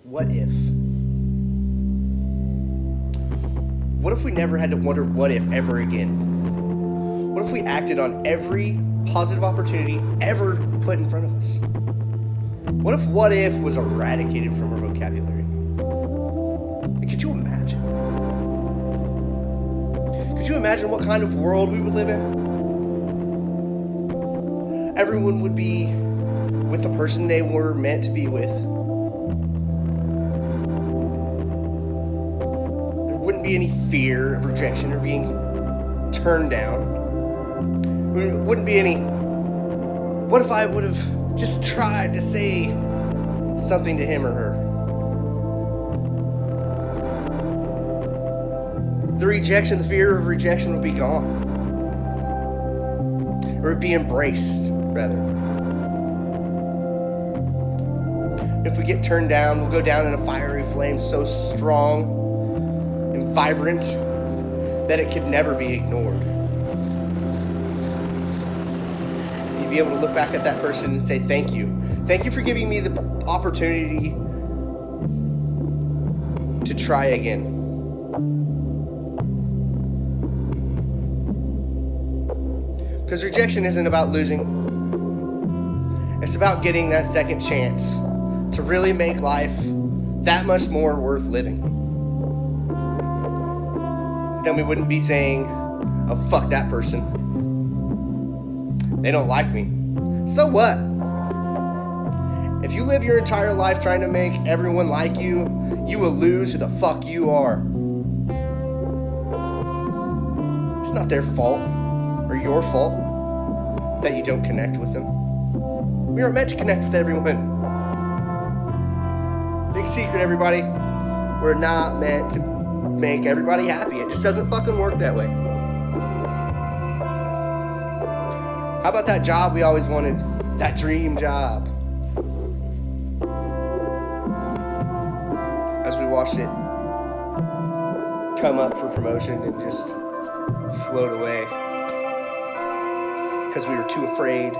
What if? What if we never had to wonder what if ever again? What if we acted on every positive opportunity ever put in front of us? What if was eradicated from our vocabulary? And could you imagine? Could you imagine what kind of world we would live in? Everyone would be with the person they were meant to be with. There wouldn't be any fear of rejection or being turned down. There wouldn't be any, what if I would have just tried to say something to him or her? The rejection, the fear of rejection would be gone. Or it'd be embraced, rather. If we get turned down, we'll go down in a fiery flame so strong and vibrant that it could never be ignored. You'd be able to look back at that person and say, thank you. Thank you for giving me the opportunity to try again. Because rejection isn't about losing. It's about getting that second chance to really make life that much more worth living. Then we wouldn't be saying, oh, fuck that person. They don't like me. So what? If you live your entire life trying to make everyone like you, you will lose who the fuck you are. It's not their fault or your fault that you don't connect with them. We aren't meant to connect with everyone. Big secret, everybody. We're not meant to make everybody happy. It just doesn't fucking work that way. How about that job we always wanted? That dream job. As we watched it come up for promotion and just float away. Because we were too afraid.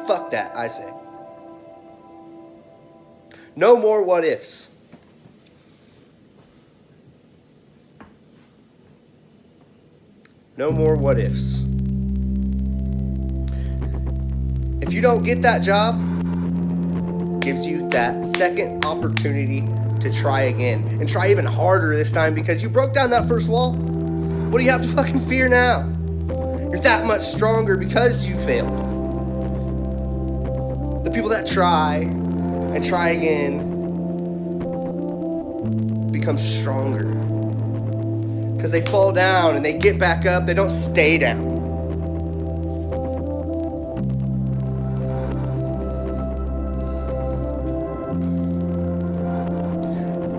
Fuck that, I say. No more what ifs. No more what ifs. If you don't get that job, it gives you that second opportunity to try again. And try even harder this time because you broke down that first wall. What do you have to fucking fear now? You're that much stronger because you failed. The people that try and try again become stronger. Because they fall down and they get back up. They don't stay down.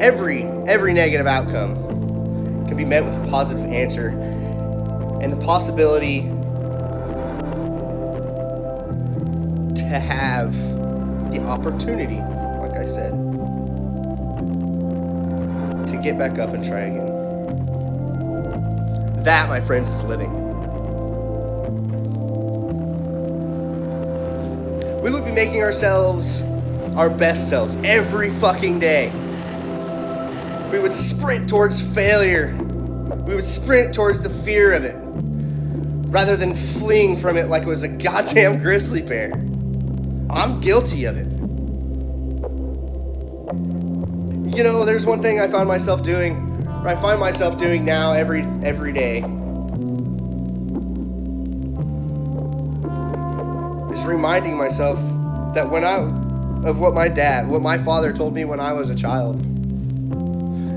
Every negative outcome can be met with a positive answer and the possibility to have the opportunity, like I said, to get back up and try again. That, my friends, is living. We would be making ourselves our best selves every fucking day. We would sprint towards failure. We would sprint towards the fear of it, rather than fleeing from it like it was a goddamn grizzly bear. I'm guilty of it. You know, there's one thing I find myself doing now every day, is reminding myself that of what my father told me when I was a child.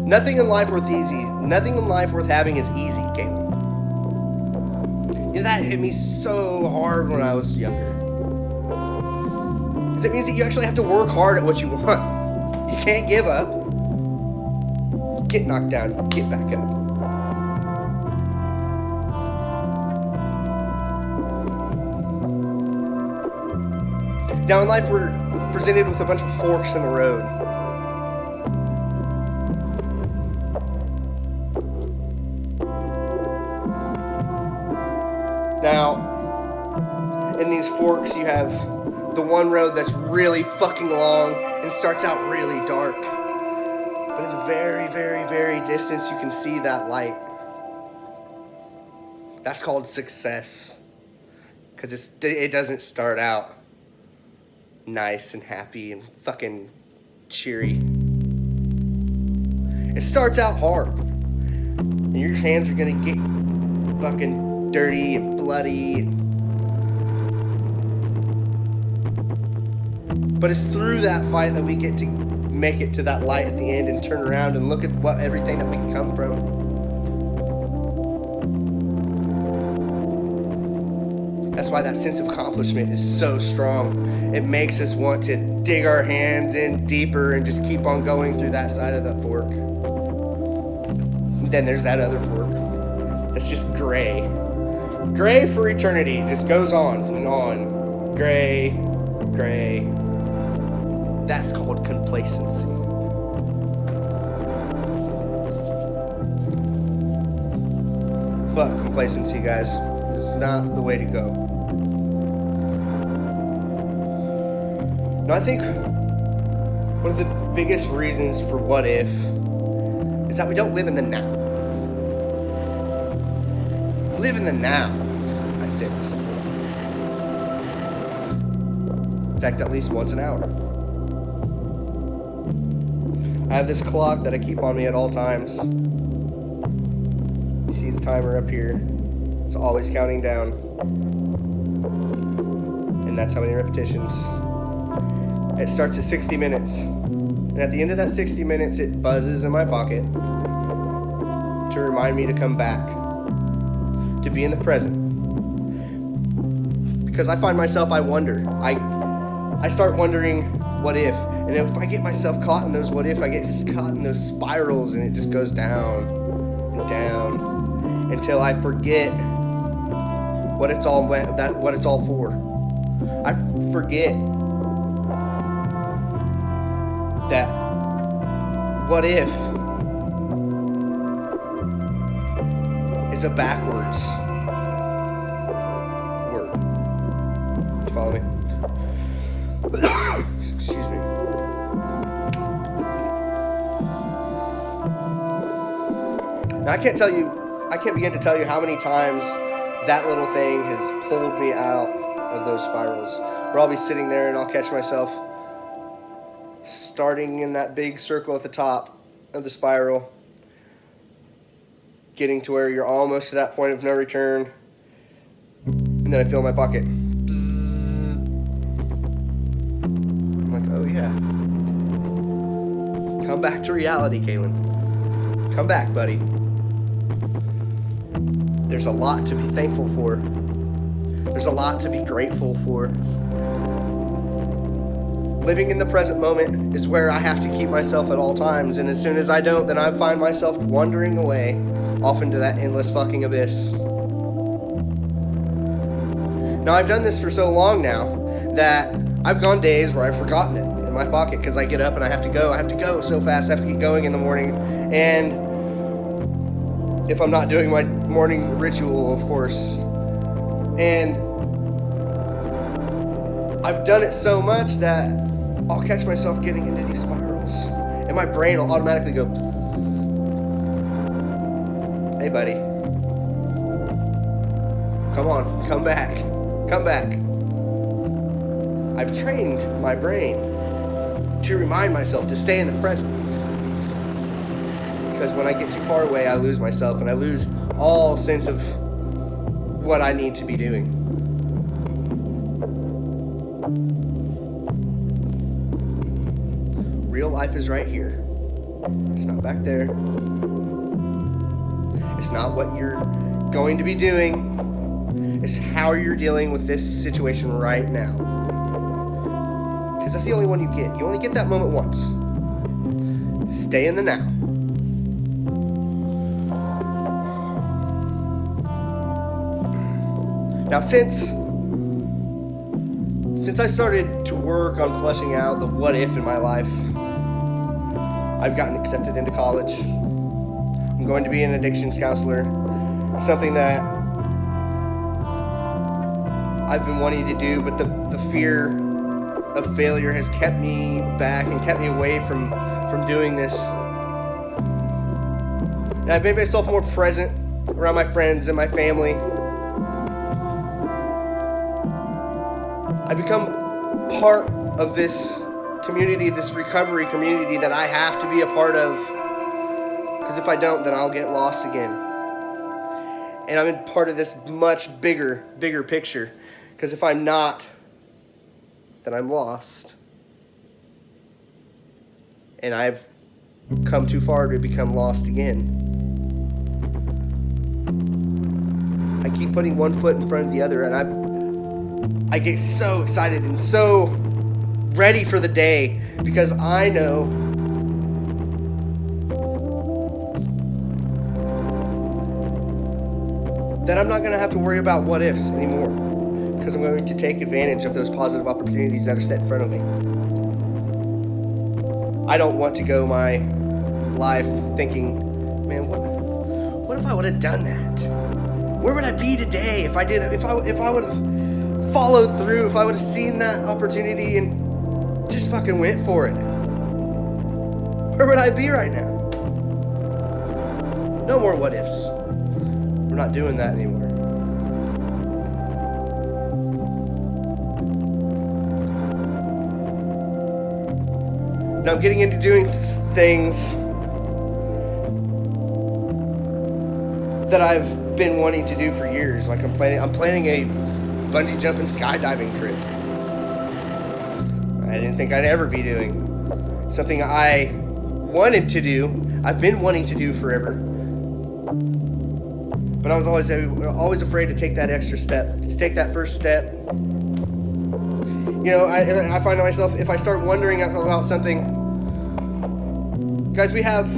Nothing in life worth having is easy, Caleb. You know, that hit me so hard when I was younger. Because it means that you actually have to work hard at what you want. You can't give up. Get knocked down, get back up. Now in life, we're presented with a bunch of forks in the road. Now, in these forks, you have the one road that's really fucking long and starts out really dark. But in the very, very, very distance, you can see that light. That's called success. Because it doesn't start out nice and happy and fucking cheery. It starts out hard. And your hands are going to get fucking dirty and bloody. But it's through that fight that we get to make it to that light at the end and turn around and look at everything that we can come from. That's why that sense of accomplishment is so strong. It makes us want to dig our hands in deeper and just keep on going through that side of the fork. And then there's that other fork. That's just gray. Gray for eternity. Just goes on and on. Gray, gray. That's called complacency. Fuck complacency, guys. This is not the way to go. No, I think one of the biggest reasons for what if is that we don't live in the now. Live in the now, I say this. In fact, at least once an hour. I have this clock that I keep on me at all times. You see the timer up here. It's always counting down. And that's how many repetitions. It starts at 60 minutes. And at the end of that 60 minutes, it buzzes in my pocket to remind me to come back, to be in the present. Because I find myself, I wonder. I start wondering, what if? And if I get myself caught in those what if, I get caught in those spirals and it just goes down and down until I forget what it's all for. I forget that what if is a backwards word. You follow me? Excuse me. Now, I can't begin to tell you how many times that little thing has pulled me out of those spirals. Where I'll be sitting there and I'll catch myself starting in that big circle at the top of the spiral, getting to where you're almost to that point of no return, and then I feel my pocket. I'm like, oh yeah. Come back to reality, Kalen. Come back, buddy. There's a lot to be thankful for. There's a lot to be grateful for. Living in the present moment is where I have to keep myself at all times, and as soon as I don't, then I find myself wandering away off into that endless fucking abyss. Now, I've done this for so long now that I've gone days where I've forgotten it in my pocket because I get up and I have to go. I have to go so fast. I have to get going in the morning, and if I'm not doing my morning ritual, of course. And I've done it so much that I'll catch myself getting into these spirals. And my brain will automatically go, hey buddy, come on, come back, come back. I've trained my brain to remind myself to stay in the present. Because when I get too far away, I lose myself and I lose all sense of what I need to be doing. Real life is right here. It's not back there. It's not what you're going to be doing. It's how you're dealing with this situation right now. Because that's the only one you get. You only get that moment once. Stay in the now. Now, since I started to work on fleshing out the what if in my life, I've gotten accepted into college. I'm going to be an addictions counselor, something that I've been wanting to do, but the fear of failure has kept me back and kept me away from doing this. And I've made myself more present around my friends and my family. I become part of this community, this recovery community that I have to be a part of. Because if I don't, then I'll get lost again. And I'm in part of this much bigger picture. Because if I'm not, then I'm lost. And I've come too far to become lost again. I keep putting one foot in front of the other, and I get so excited and so ready for the day, because I know that I'm not going to have to worry about what ifs anymore, because I'm going to take advantage of those positive opportunities that are set in front of me. I don't want to go my life thinking, man, what if I would have done that? Where would I be today if I would have followed through, if I would have seen that opportunity and just fucking went for it? Where would I be right now? No more what ifs. We're not doing that anymore. Now I'm getting into doing things that I've been wanting to do for years. Like I'm planning a bungee jumping skydiving trip. I didn't think I'd ever be doing. Something I wanted to do. I've been wanting to do forever. But I was always afraid to take that extra step, to take that first step. You know, I find myself, if I start wondering about something, guys, we have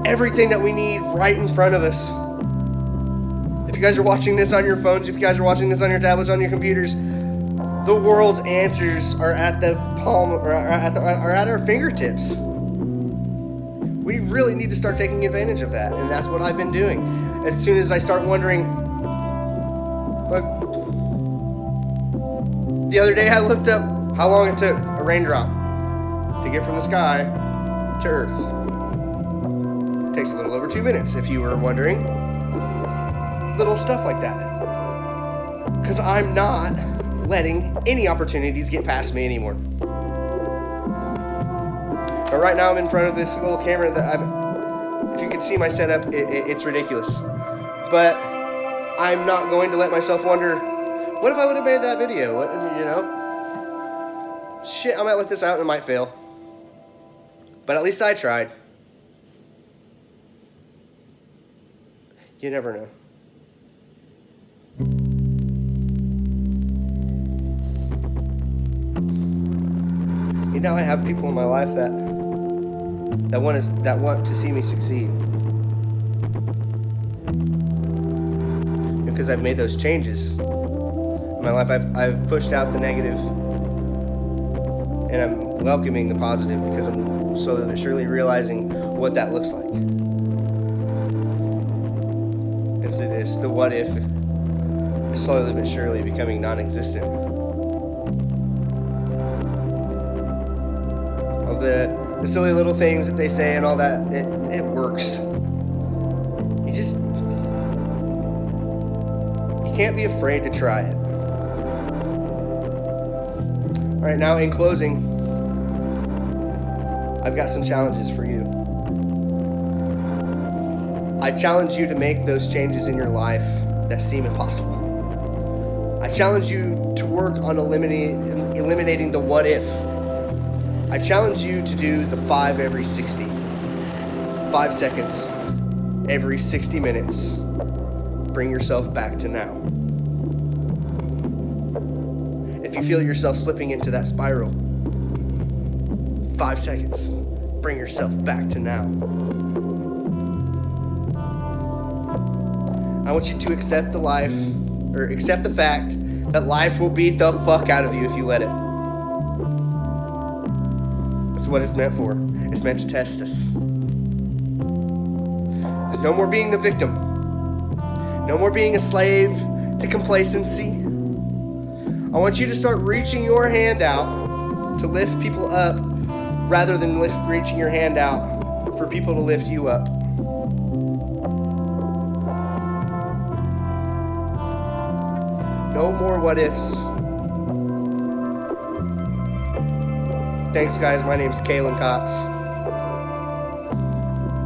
everything that we need right in front of us. If you guys are watching this on your phones, if you guys are watching this on your tablets, on your computers, the world's answers are at the palm, or are at our fingertips. We really need to start taking advantage of that, and that's what I've been doing. As soon as I start wondering, like, the other day I looked up how long it took a raindrop to get from the sky to Earth. It takes a little over 2 minutes, if you were wondering. Little stuff like that. Because I'm not letting any opportunities get past me anymore. But right now I'm in front of this little camera that if you can see my setup, it's ridiculous. But I'm not going to let myself wonder, what if I would have made that video? What, you know? Shit, I might let this out and it might fail. But at least I tried. You never know. You know, I have people in my life that want to see me succeed. Because I've made those changes. In my life, I've pushed out the negative, and I'm welcoming the positive, because I'm slowly but surely realizing what that looks like. And through this, the what if is slowly but surely becoming non-existent. Of the silly little things that they say and all that, it works. You can't be afraid to try it. Alright, now in closing, I've got some challenges for you. I challenge you to make those changes in your life that seem impossible. I challenge you to work on eliminating the what if. I challenge you to do the 5 every 60. 5 seconds every 60 minutes. Bring yourself back to now. If you feel yourself slipping into that spiral, 5 seconds. Bring yourself back to now. I want you to accept accept the fact that life will beat the fuck out of you if you let it. That's what it's meant for. It's meant to test us. There's no more being the victim. No more being a slave to complacency. I want you to start reaching your hand out to lift people up rather than reaching your hand out for people to lift you up. No more what ifs. Thanks, guys. My name's Kalen Cox.